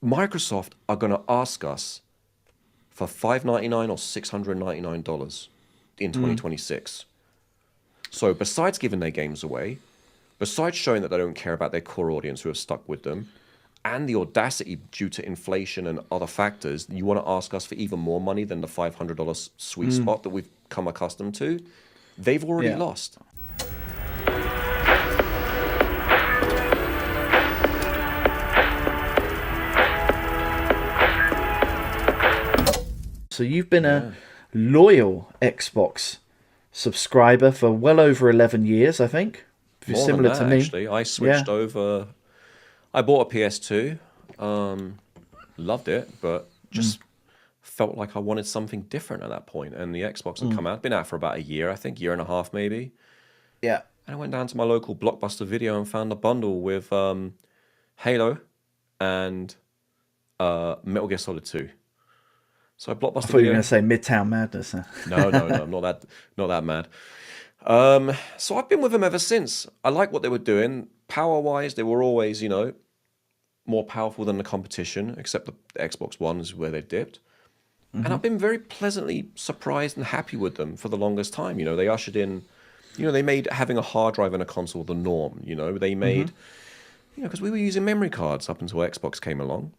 Microsoft are going to ask us for $599 or $699 in 2026. So besides giving their games away, besides showing that they don't care about their core audience who have stuck with them, and the audacity due to inflation and other factors, you want to ask us for even more money than the $500 sweet spot that we've come accustomed to, they've already Yeah. lost. So you've been a loyal Xbox subscriber for well over 11 years, I think. If you're More than similar that, to me. actually. I Yeah. switched over. I bought a PS2, loved it, but just felt like I wanted something different at that point. And the Xbox had come out, been out for about a year, I think, year and a half maybe. Yeah. And I went down to my local Blockbuster Video and found a bundle with Halo and Metal Gear Solid 2. So I Blockbuster thought you were Video. going to say Midtown Madness. Huh? No, not that mad. So I've been with them ever since. I like what they were doing. Power-wise, they were always, more powerful than the competition, except the Xbox One is where they dipped. And I've been very pleasantly surprised and happy with them for the longest time. They ushered in, they made having a hard drive in a console the norm. They made, because we were using memory cards up until Xbox came along.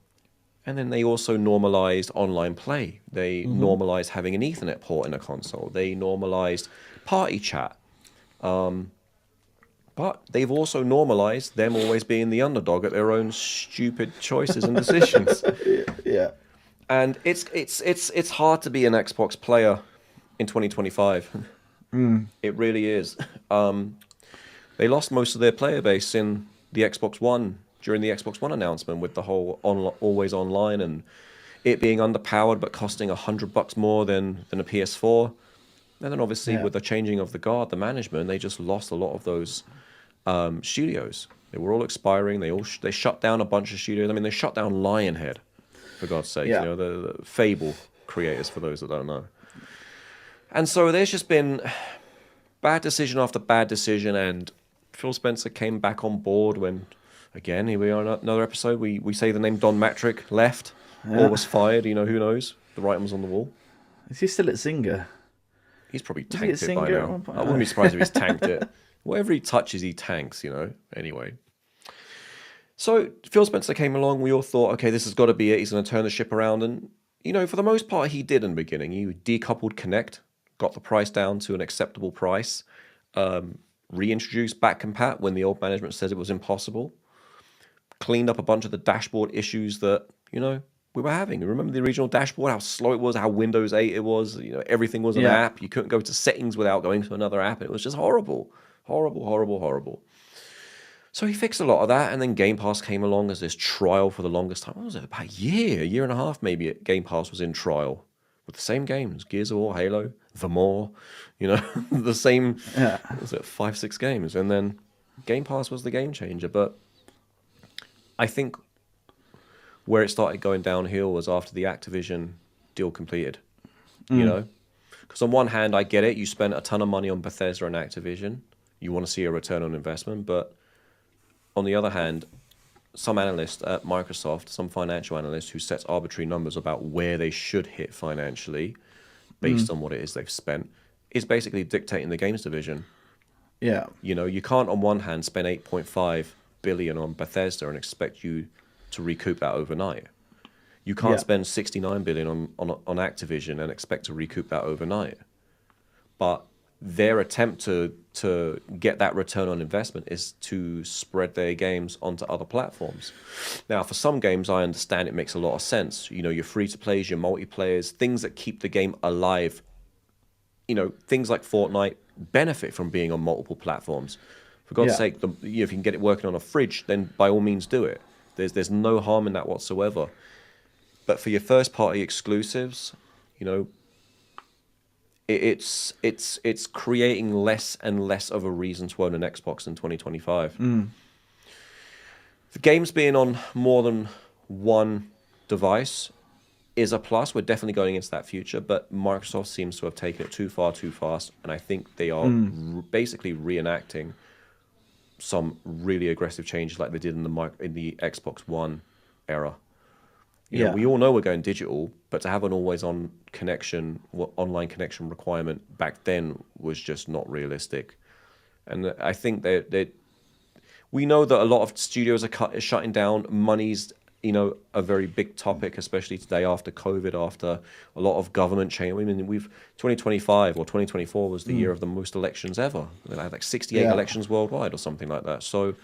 And then they also normalized online play. They normalized having an Ethernet port in a console. They normalized party chat. But they've also normalized them always being the underdog at their own stupid choices and decisions. Yeah. And it's hard to be an Xbox player in 2025. It really is. They lost most of their player base in the Xbox One during the Xbox One announcement with the whole always online and it being underpowered but costing $100 more than a PS4. And then obviously Yeah. with the changing of the guard, the management, they just lost a lot of those studios. They were all expiring. They shut down a bunch of studios. I mean, they shut down Lionhead, for God's sake. Yeah. The Fable creators, for those that don't know. And so there's just been bad decision after bad decision, and Phil Spencer came back on board when, again, here we are, another episode. We say the name Don Matrick left or was fired. Who knows? The writing was on the wall. Is he still at Zynga? He's probably Was he at tanked it by Zynga at now. one point? I wouldn't be surprised if he's tanked it. Whatever he touches, he tanks, Anyway. So Phil Spencer came along. We all thought, okay, this has got to be it. He's going to turn the ship around. And, for the most part, he did in the beginning. He decoupled Connect, got the price down to an acceptable price, reintroduced back compat when the old management said it was impossible, cleaned up a bunch of the dashboard issues that, we were having. Remember the original dashboard, how slow it was, how Windows 8 it was, everything was an app. You couldn't go to settings without going to another app. It was just horrible. Horrible, horrible, horrible. So he fixed a lot of that, and then Game Pass came along as this trial for the longest time. What was it, about a year and a half maybe, Game Pass was in trial with the same games, Gears of War, Halo, The More, the same, was it 5-6 games? And then Game Pass was the game changer. But I think where it started going downhill was after the Activision deal completed, Because on one hand, I get it. You spent a ton of money on Bethesda and Activision. You want to see a return on investment. But on the other hand, some analyst at Microsoft, some financial analyst who sets arbitrary numbers about where they should hit financially based on what it is they've spent, is basically dictating the games division. Yeah. You can't on one hand spend 8.5 billion on Bethesda and expect you to recoup that overnight. You can't spend 69 billion on Activision and expect to recoup that overnight. But their attempt to get that return on investment is to spread their games onto other platforms. Now, for some games, I understand it makes a lot of sense. Your free-to-plays, your multiplayers, things that keep the game alive. Things like Fortnite benefit from being on multiple platforms. For God's sake, if you can get it working on a fridge, then by all means do it. There's no harm in that whatsoever. But for your first-party exclusives, it's creating less and less of a reason to own an Xbox in 2025. The games being on more than one device is a plus. We're definitely going into that future, but Microsoft seems to have taken it too far, too fast, and I think they are basically reenacting some really aggressive changes like they did in the Xbox One era. You know, Yeah. we all know we're going digital, but to have an always-on connection, online connection requirement back then was just not realistic. And I think that we know that a lot of studios are shutting down. Money's, a very big topic, especially today after COVID, after a lot of government change. I mean, 2025 or 2024 was the year of the most elections ever. They had like 68 Yeah. elections worldwide or something like that. So,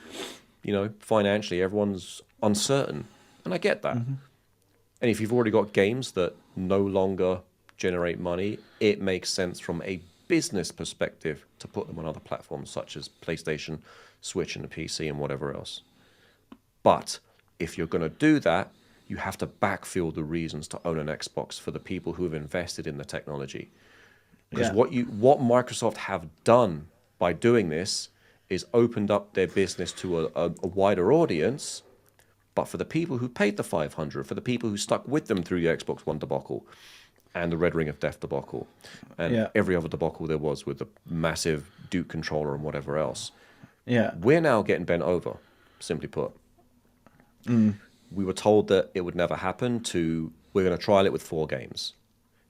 financially, everyone's uncertain. And I get that. And if you've already got games that no longer generate money, it makes sense from a business perspective to put them on other platforms such as PlayStation, Switch, and the PC and whatever else. But if you're going to do that, you have to backfill the reasons to own an Xbox for the people who have invested in the technology. Because Yeah. what Microsoft have done by doing this is opened up their business to a wider audience. But for the people who paid the 500, for the people who stuck with them through the Xbox One debacle and the Red Ring of Death debacle and Yeah. every other debacle there was with the massive Duke controller and whatever else, Yeah. we're now getting bent over, simply put. We were told that it would never happen we're going to trial it with 4 games.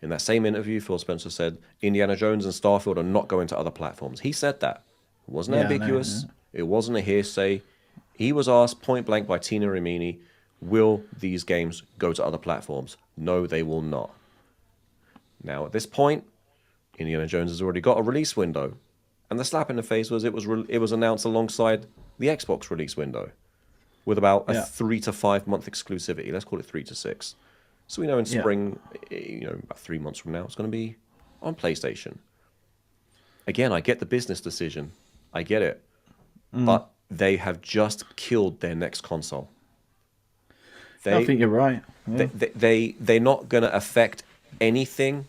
In that same interview, Phil Spencer said, Indiana Jones and Starfield are not going to other platforms. He said that. It wasn't Yeah, I know, ambiguous. yeah. It wasn't a hearsay. He was asked point blank by Tina Ramini, will these games go to other platforms? No, they will not. Now, at this point, Indiana Jones has already got a release window. And the slap in the face was it was announced alongside the Xbox release window with about a Yeah. 3 to 5 month exclusivity. Let's call it 3 to 6. So we know in Yeah. spring, about 3 months from now, it's going to be on PlayStation. Again, I get the business decision. I get it. But they have just killed their next console. I think you're right. Yeah. They're not going to affect anything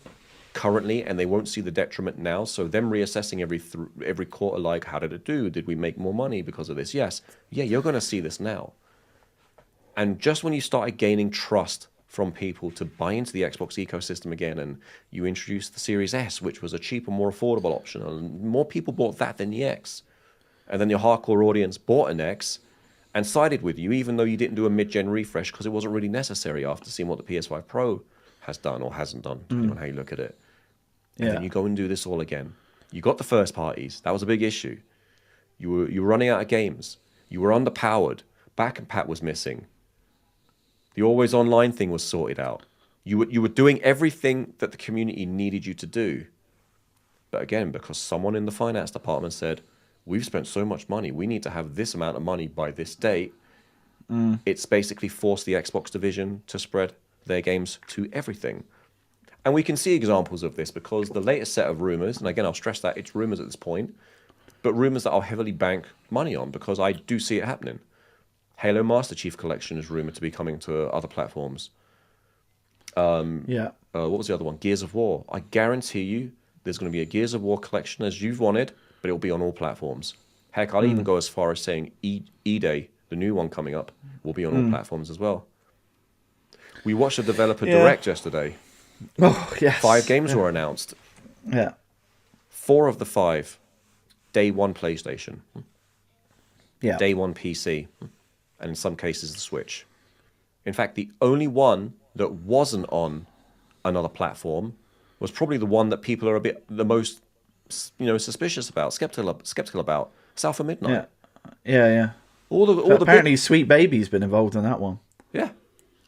currently, and they won't see the detriment now. So them reassessing every quarter, like, how did it do? Did we make more money because of this? Yes. Yeah, you're going to see this now. And just when you started gaining trust from people to buy into the Xbox ecosystem again, and you introduced the Series S, which was a cheaper, more affordable option, and more people bought that than the X. And then your hardcore audience bought an X and sided with you, even though you didn't do a mid-gen refresh because it wasn't really necessary after seeing what the PS5 Pro has done or hasn't done, depending on how you look at it. And then you go and do this all again. You got the first parties. That was a big issue. You were running out of games. You were underpowered. Back and Pat was missing. The always online thing was sorted out. You were doing everything that the community needed you to do. But again, because someone in the finance department said, we've spent so much money, we need to have this amount of money by this date, it's basically forced the Xbox division to spread their games to everything. And we can see examples of this because the latest set of rumors, and again, I'll stress that it's rumors at this point, but rumors that I'll heavily bank money on because I do see it happening. Halo Master Chief Collection is rumored to be coming to other platforms. Yeah. What was the other one? Gears of War. I guarantee you there's going to be a Gears of War collection as you've wanted, but it'll be on all platforms. Heck, I'll even go as far as saying E-Day, the new one coming up, will be on all platforms as well. We watched a developer direct yesterday. Oh, yes. 5 games were announced. Yeah. 4 of the 5, day 1 PlayStation, Yeah. day 1 PC, and in some cases the Switch. In fact, the only one that wasn't on another platform was probably the one that people are the most, suspicious about, skeptical about. South of Midnight. Yeah. All the Apparently, Sweet Baby's been involved in that one. yeah.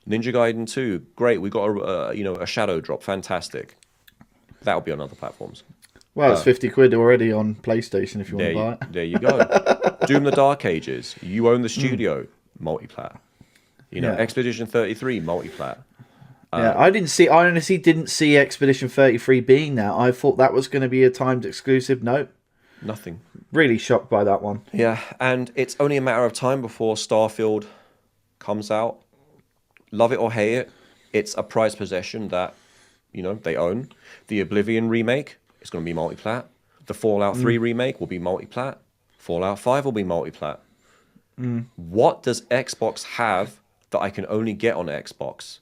Ninja Gaiden 2, great. We got a shadow drop, fantastic. That'll be on other platforms. Well, it's 50 quid already on PlayStation if you want to buy it. There you go. Doom the Dark Ages. You own the studio, multiplat. Expedition 33, multiplat. Yeah, I honestly didn't see Expedition 33 being there. I thought that was going to be a timed exclusive. Nope. Nothing. Really shocked by that one. Yeah, and it's only a matter of time before Starfield comes out. Love it or hate it, it's a prized possession that, they own. The Oblivion remake is going to be multiplat. The Fallout 3 remake will be multiplat. Fallout 5 will be multiplat. What does Xbox have that I can only get on Xbox?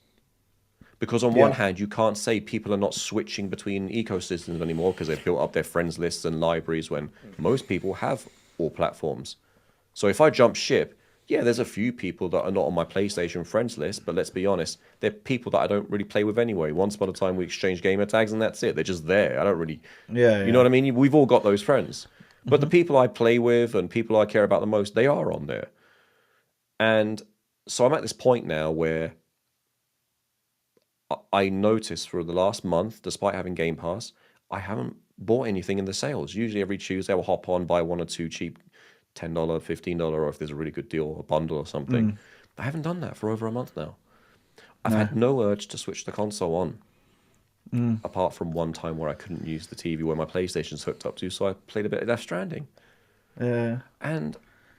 Because on one hand, you can't say people are not switching between ecosystems anymore because they've built up their friends lists and libraries when most people have all platforms. So if I jump ship, Yeah, there's a few people that are not on my PlayStation friends list, but let's be honest, they're people that I don't really play with anyway. Once upon a time, we exchange gamer tags, and that's it. They're just there. I don't really, Yeah, you know yeah. what I mean? We've all got those friends. But the people I play with and people I care about the most, they are on there. And so I'm at this point now where I noticed for the last month, despite having Game Pass, I haven't bought anything in the sales. Usually every Tuesday I'll hop on, buy one or two cheap $10, $15, or if there's a really good deal or a bundle or something. I haven't done that for over a month now. I've No. had no urge to switch the console on, apart from one time where I couldn't use the TV where my PlayStation's hooked up to, so I played a bit of Death Stranding. Yeah. And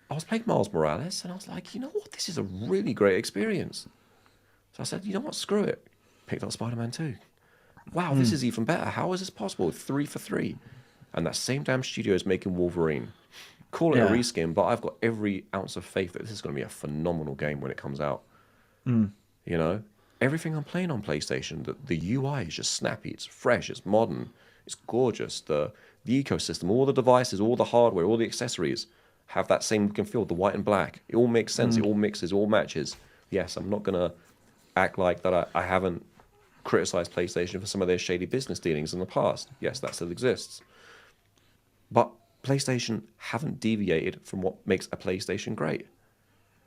I was playing Miles Morales, and I was like, you know what? This is a really great experience. So I said, you know what? Screw it. Picked up Spider-Man 2. Wow, this is even better. How is this possible? 3 for 3. And that same damn studio is making Wolverine. Call it a Yeah. reskin, but I've got every ounce of faith that this is going to be a phenomenal game when it comes out. You know? Everything I'm playing on PlayStation, the UI is just snappy. It's fresh. It's modern. It's gorgeous. The ecosystem, all the devices, all the hardware, all the accessories have that same look and feel, the white and black. It all makes sense. It all mixes. It all matches. Yes, I'm not going to act like that I haven't criticized PlayStation for some of their shady business dealings in the past. Yes, that still exists. But PlayStation haven't deviated from what makes a PlayStation great.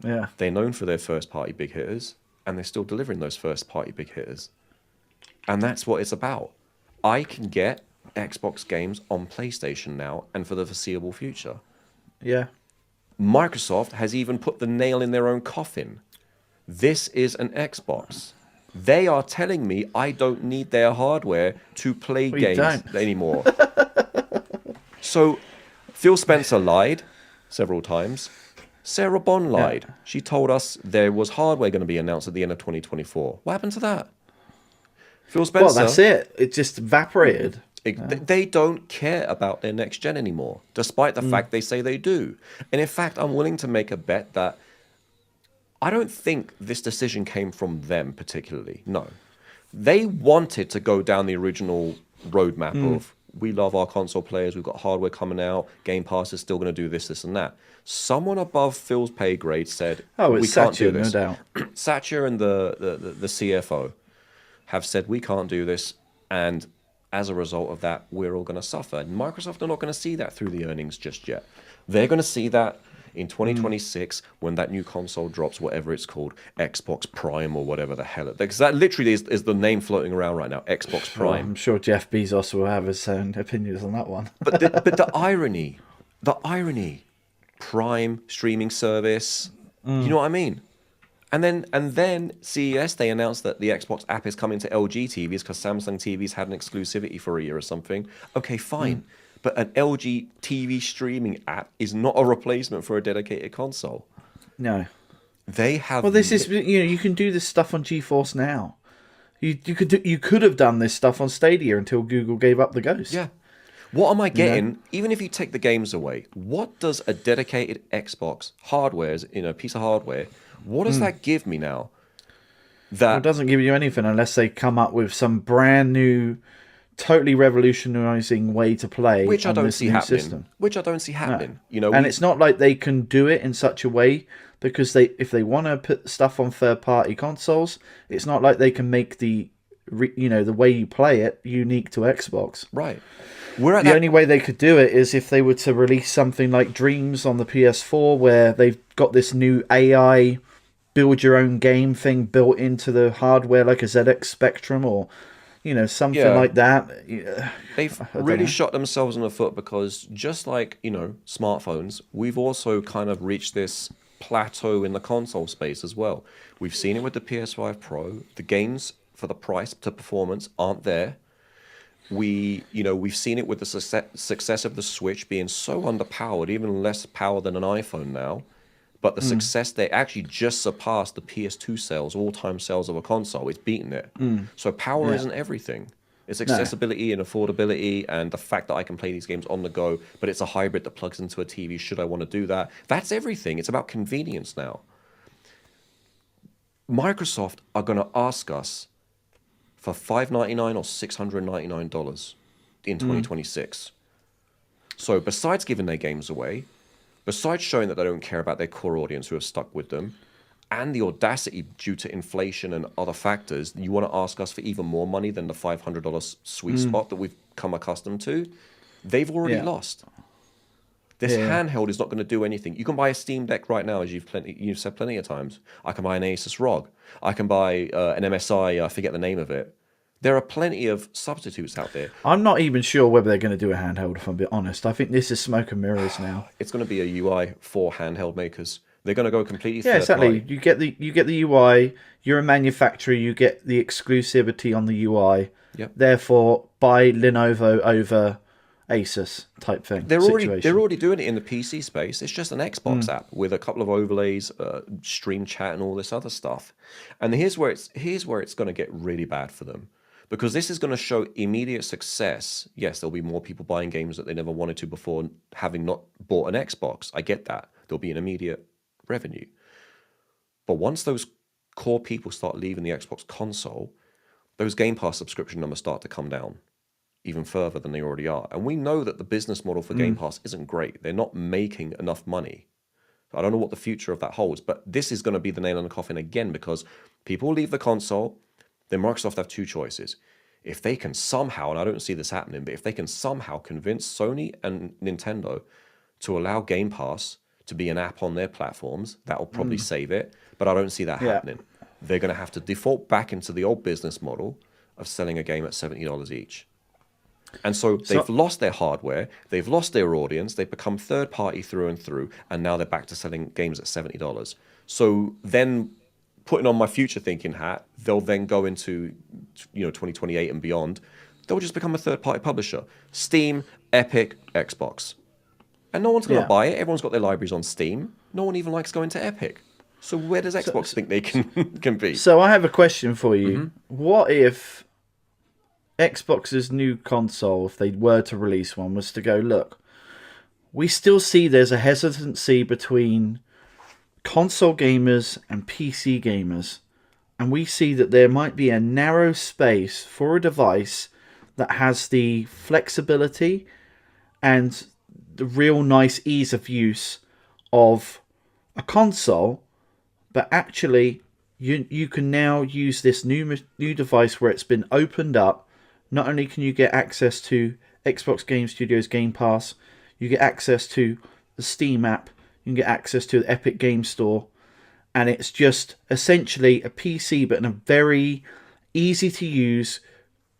Yeah. They're known for their first-party big hitters, and they're still delivering those first-party big hitters. And that's what it's about. I can get Xbox games on PlayStation now and for the foreseeable future. Yeah. Microsoft has even put the nail in their own coffin. This is an Xbox. They are telling me I don't need their hardware to play Well, you games don't. anymore. So Phil Spencer lied several times. Sarah Bond lied. Yeah. She told us there was hardware going to be announced at the end of 2024. What happened to that? Phil Spencer. Well, that's it. It just evaporated. They don't care about their next gen anymore, despite the fact they say they do. And in fact, I'm willing to make a bet that I don't think this decision came from them particularly. No. They wanted to go down the original roadmap of we love our console players, we've got hardware coming out, Game Pass is still going to do this, this, and that. Someone above Phil's pay grade said, Oh, we it's can't do Satya, no this. doubt. Satya and the CFO have said, we can't do this, and as a result of that, we're all going to suffer. And Microsoft are not going to see that through the earnings just yet. They're going to see that in 2026 when that new console drops, whatever it's called, Xbox Prime or whatever the hell. Because that literally is the name floating around right now, Xbox Well, Prime. I'm sure Jeff Bezos will have his own opinions on that one. But the irony, Prime streaming service, you know what I mean? And then CES, they announced that the Xbox app is coming to LG TVs because Samsung TVs had an exclusivity for a year or something. Okay, fine. But an LG TV streaming app is not a replacement for a dedicated console. No. They have. Well, this is, you can do this stuff on GeForce now. You could have done this stuff on Stadia until Google gave up the ghost. Yeah. What am I getting? Even if you take the games away, what does a dedicated Xbox piece of hardware, what does that give me now? Well, it doesn't give you anything unless they come up with some brand new, totally revolutionizing way to play. Which I on don't this see new happening. system. Which I don't see happening. And it's not like they can do it in such a way because if they want to put stuff on third-party consoles, it's not like they can make the way you play it unique to Xbox. right. We're at The only way they could do it is if they were to release something like Dreams on the PS4, where they've got this new AI build your own game thing built into the hardware, like a ZX Spectrum or something like that. They've I don't really know. shot themselves in the foot because just like, smartphones, we've also kind of reached this plateau in the console space as well. We've seen it with the PS5 Pro. The gains for the price to performance aren't there. We've seen it with the success of the Switch being so underpowered, even less power than an iPhone now. But the success, they actually just surpassed the PS2 sales, all-time sales of a console. It's beaten it. So power isn't everything. It's accessibility and affordability and the fact that I can play these games on the go, but it's a hybrid that plugs into a TV should I want to do that. That's everything. It's about convenience now. Microsoft are going to ask us for $599 or $699 in 2026. So besides giving their games away, Besides showing that they don't care about their core audience who have stuck with them, and the audacity due to inflation and other factors, you want to ask us for even more money than the $500 sweet spot that we've come accustomed to, they've already Yeah. lost. This Yeah. handheld is not going to do anything. You can buy a Steam Deck right now, as you've said plenty of times. I can buy an Asus ROG. I can buy an MSI. I forget the name of it. There are plenty of substitutes out there. I'm not even sure whether they're going to do a handheld, if I'm being honest. I think this is smoke and mirrors now. It's going to be a UI for handheld makers. They're going to go completely Yeah, third exactly. party. You get the UI. You're a manufacturer. You get the exclusivity on the UI. Yep. Therefore, buy Lenovo over Asus type thing. They're situation. already doing it in the PC space. It's just an Xbox app with a couple of overlays, stream chat, and all this other stuff. And here's where it's going to get really bad for them, because this is going to show immediate success. Yes, there'll be more people buying games that they never wanted to before, having not bought an Xbox. I get that. There'll be an immediate revenue. But once those core people start leaving the Xbox console, those Game Pass subscription numbers start to come down even further than they already are. And we know that the business model for Game Pass isn't great. They're not making enough money. I don't know what the future of that holds, but this is going to be the nail in the coffin again, because people will leave the console. Then Microsoft have two choices. If they can somehow, and I don't see this happening, but if they can somehow convince Sony and Nintendo to allow Game Pass to be an app on their platforms, that will probably save it. But I don't see that happening. They're going to have to default back into the old business model of selling a game at $70 each. And so they've lost their hardware, they've lost their audience, they've become third party through and through, and now they're back to selling games at $70. So then, putting on my future thinking hat, they'll then go into 2028 and beyond. They'll just become a third party publisher. Steam, Epic, Xbox. And no one's going to buy it. Everyone's got their libraries on Steam. No one even likes going to Epic. So where does Xbox think they can be? So I have a question for you. What if Xbox's new console, if they were to release one, was to go, look, we still see there's a hesitancy between console gamers and PC gamers, and we see that there might be a narrow space for a device that has the flexibility and the real nice ease of use of a console, but actually you can now use this new device where it's been opened up. Not only can you get access to Xbox Game Studios Game Pass, you get access to the Steam app, you can get access to the Epic Game Store, and it's just essentially a PC but in a very easy to use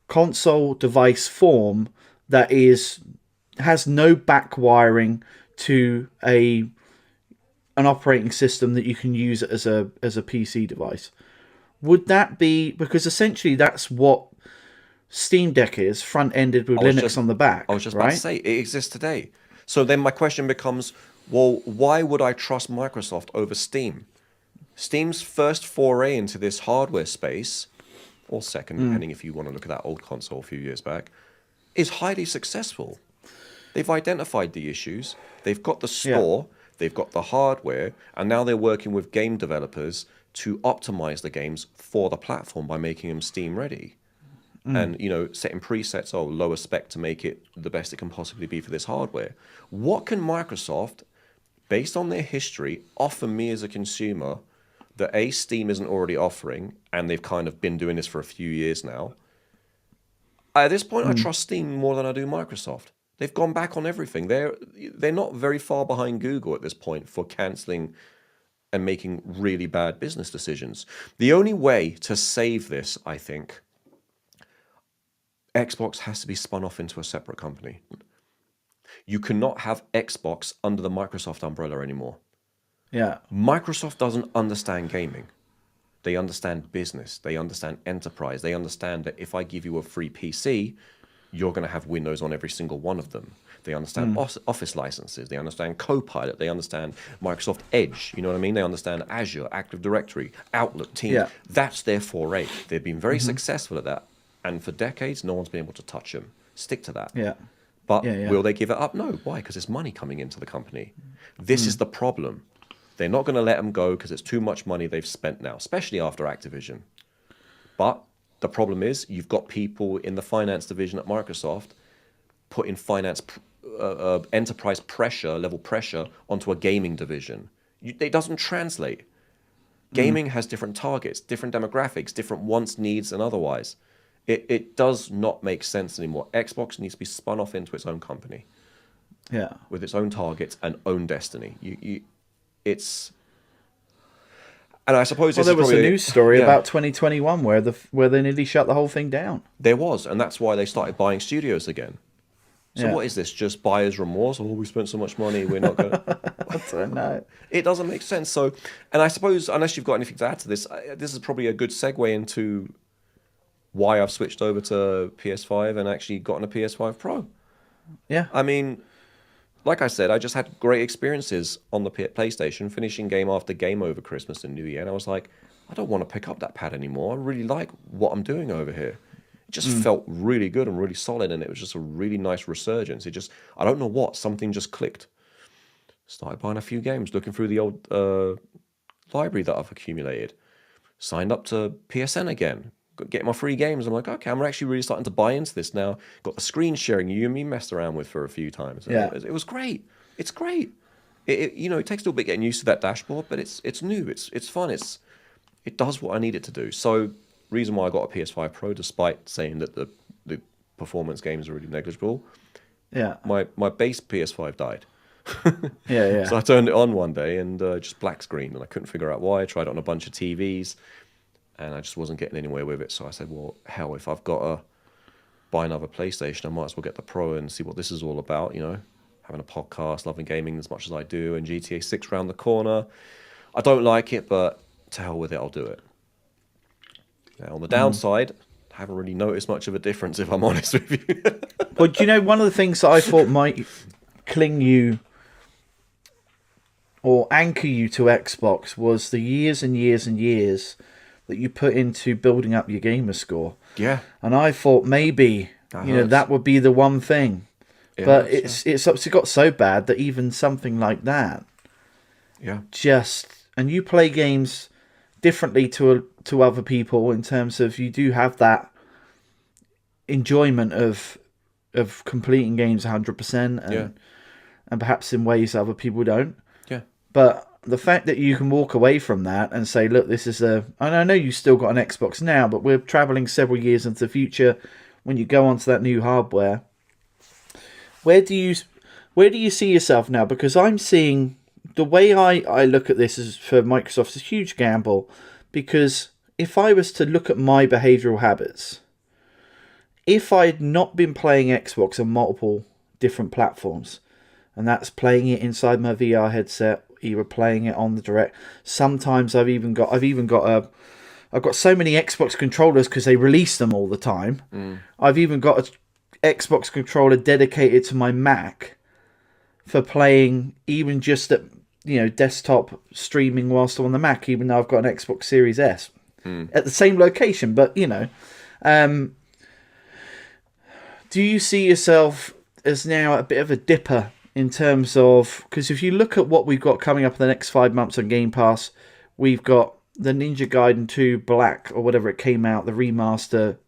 console device form that has no back wiring to an operating system that you can use as a PC device. Would that be, because essentially that's what Steam Deck is, front-ended with Linux on the back. I was just about to say, it exists today. So then my question becomes, well, why would I trust Microsoft over Steam? Steam's first foray into this hardware space, or second, depending if you want to look at that old console a few years back, is highly successful. They've identified the issues, they've got the store, they've got the hardware, and now they're working with game developers to optimize the games for the platform by making them Steam ready. And, setting presets, lower spec to make it the best it can possibly be for this hardware. What can Microsoft, based on their history, offer me as a consumer that Steam isn't already offering, and they've kind of been doing this for a few years now? At this point, I trust Steam more than I do Microsoft. They've gone back on everything. They're not very far behind Google at this point for cancelling and making really bad business decisions. The only way to save this, I think, Xbox has to be spun off into a separate company. You cannot have Xbox under the Microsoft umbrella anymore. Yeah. Microsoft doesn't understand gaming. They understand business. They understand enterprise. They understand that if I give you a free PC, you're going to have Windows on every single one of them. They understand Office licenses. They understand Copilot. They understand Microsoft Edge. You know what I mean? They understand Azure, Active Directory, Outlook, Teams. Yeah. That's their foray. They've been very successful at that. And for decades, no one's been able to touch them. Stick to that. Yeah. But will they give it up? No. Why? Because it's money coming into the company. This is the problem. They're not going to let them go because it's too much money they've spent now, especially after Activision. But the problem is you've got people in the finance division at Microsoft putting finance enterprise level pressure onto a gaming division. It doesn't translate. Gaming has different targets, different demographics, different wants, needs, and otherwise. It does not make sense anymore. Xbox needs to be spun off into its own company. Yeah. With its own targets and own destiny. It's, and I suppose Well, this there is was a probably news story about 2021 where they nearly shut the whole thing down. There was, and that's why they started buying studios again. So Yeah. what is this? Just buyer's remorse? Oh, we spent so much money, we're not going to... I don't know. It doesn't make sense. So, and I suppose, unless you've got anything to add to this, this is probably a good segue into why I've switched over to PS5 and actually gotten a PS5 Pro. Yeah. I mean, like I said, I just had great experiences on the PlayStation, finishing game after game over Christmas and New Year, and I was like, I don't want to pick up that pad anymore. I really like what I'm doing over here. It just felt really good and really solid, and it was just a really nice resurgence. It just, I don't know what, something just clicked. Started buying a few games, looking through the old library that I've accumulated. Signed up to PSN again, get my free games. I'm like, okay, I'm actually really starting to buy into this now. Got the screen sharing you and me messed around with for a few times. And Yeah. it was great. It's great. It takes a little bit getting used to that dashboard, but it's new. It's fun. It does what I need it to do. So reason why I got a PS5 Pro, despite saying that the performance games are really negligible, Yeah. my base PS5 died. Yeah. So I turned it on one day and just black screen, and I couldn't figure out why. I tried it on a bunch of TVs, and I just wasn't getting anywhere with it. So I said, well, hell, if I've got to buy another PlayStation, I might as well get the Pro and see what this is all about, having a podcast, loving gaming as much as I do, and GTA 6 round the corner. I don't like it, but to hell with it, I'll do it. Now, on the downside, I haven't really noticed much of a difference, if I'm honest with you. But one of the things that I thought might cling you or anchor you to Xbox was the years and years and years that you put into building up your gamer score. Yeah. And I thought maybe that would be the one thing. But it's obviously got so bad that even something like that, and you play games differently to other people in terms of you do have that enjoyment of completing games 100% and perhaps in ways other people don't. Yeah. But the fact that you can walk away from that and say, look, this is and I know you still got an Xbox now, but we're traveling several years into the future. When you go onto that new hardware, where do you see yourself now? Because I'm seeing the way I look at this is for Microsoft is a huge gamble, because if I was to look at my behavioural habits, if I had not been playing Xbox on multiple different platforms, and that's playing it inside my VR headset, either playing it on the direct. Sometimes I've got so many Xbox controllers because they release them all the time. I've even got an Xbox controller dedicated to my Mac for playing even just at desktop streaming whilst I'm on the Mac, even though I've got an Xbox Series S at the same location. But do you see yourself as now a bit of a dipper in terms of, because if you look at what we've got coming up in the next 5 months on Game Pass, we've got the Ninja Gaiden 2 Black or whatever it came out, the remaster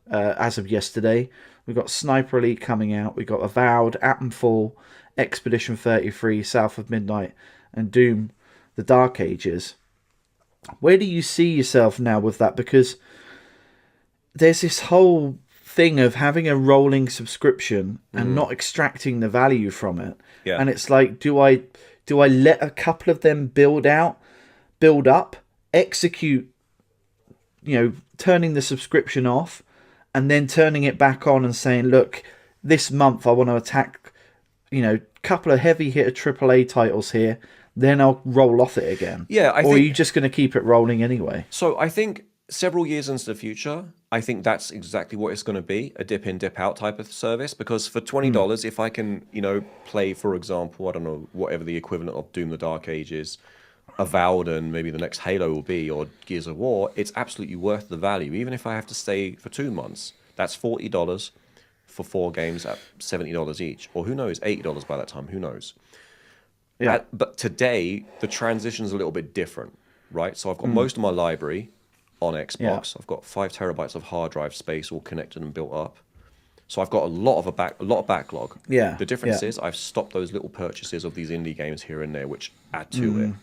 as of yesterday. We've got Sniper Elite coming out. We've got Avowed, Atomfall, Expedition 33, South of Midnight, and Doom, the Dark Ages. Where do you see yourself now with that? Because there's this whole thing of having a rolling subscription and not extracting the value from it. Yeah. And it's like, do I let a couple of them build up, execute, turning the subscription off, and then turning it back on and saying, look, this month I want to attack, couple of heavy hitter AAA titles here, then I'll roll off it again. Yeah, or are you just going to keep it rolling anyway? So I think several years into the future, I think that's exactly what it's going to be, a dip in, dip out type of service. Because for $20, if I can, play, for example, I don't know, whatever the equivalent of Doom the Dark Ages, Avowed, and maybe the next Halo will be, or Gears of War, it's absolutely worth the value. Even if I have to stay for 2 months, that's $40 for 4 games at $70 each. Or who knows, $80 by that time, who knows. Yeah. But today, the transition's a little bit different, right? So I've got most of my library on Xbox. Yeah. I've got 5 terabytes of hard drive space all connected and built up. So I've got a lot of backlog. Yeah, The difference yeah. is I've stopped those little purchases of these indie games here and there, which add to it.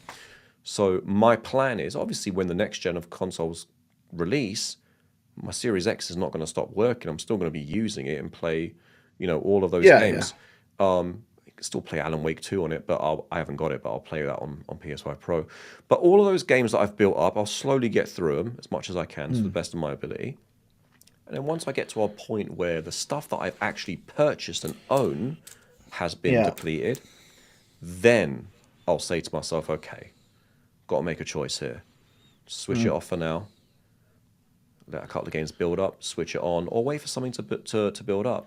So my plan is obviously when the next gen of consoles release, my Series X is not going to stop working. I'm still going to be using it and play, all of those Yeah, yeah. games. I can still play Alan Wake 2 on it, but I haven't got it, but I'll play that on PS5 Pro. But all of those games that I've built up, I'll slowly get through them as much as I can to the best of my ability. And then once I get to a point where the stuff that I've actually purchased and own has been Yeah. depleted, then I'll say to myself, okay, got to make a choice here. Switch it off for now. Let a couple of games build up, switch it on, or wait for something to build up.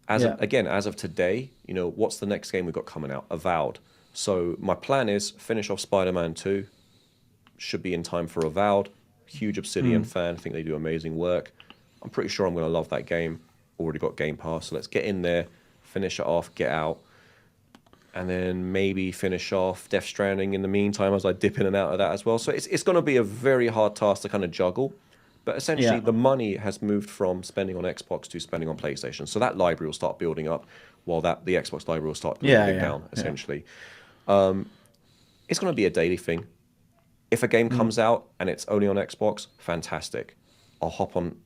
Yeah. As of today, what's the next game we've got coming out? Avowed. So my plan is finish off Spider-Man 2. Should be in time for Avowed. Huge Obsidian fan. Think they do amazing work. I'm pretty sure I'm going to love that game. Already got Game Pass, so let's get in there, finish it off, get out, and then maybe finish off Death Stranding in the meantime as I dip in and out of that as well. So it's going to be a very hard task to kind of juggle. But essentially, Yeah. the money has moved from spending on Xbox to spending on PlayStation. So that library will start building up, while the Xbox library will start Yeah, dwindling yeah, down, yeah. essentially. It's going to be a daily thing. If a game comes out and it's only on Xbox, fantastic. I'll hop on,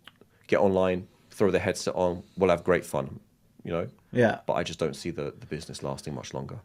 get online, throw the headset on. We'll have great fun, Yeah. But I just don't see the business lasting much longer.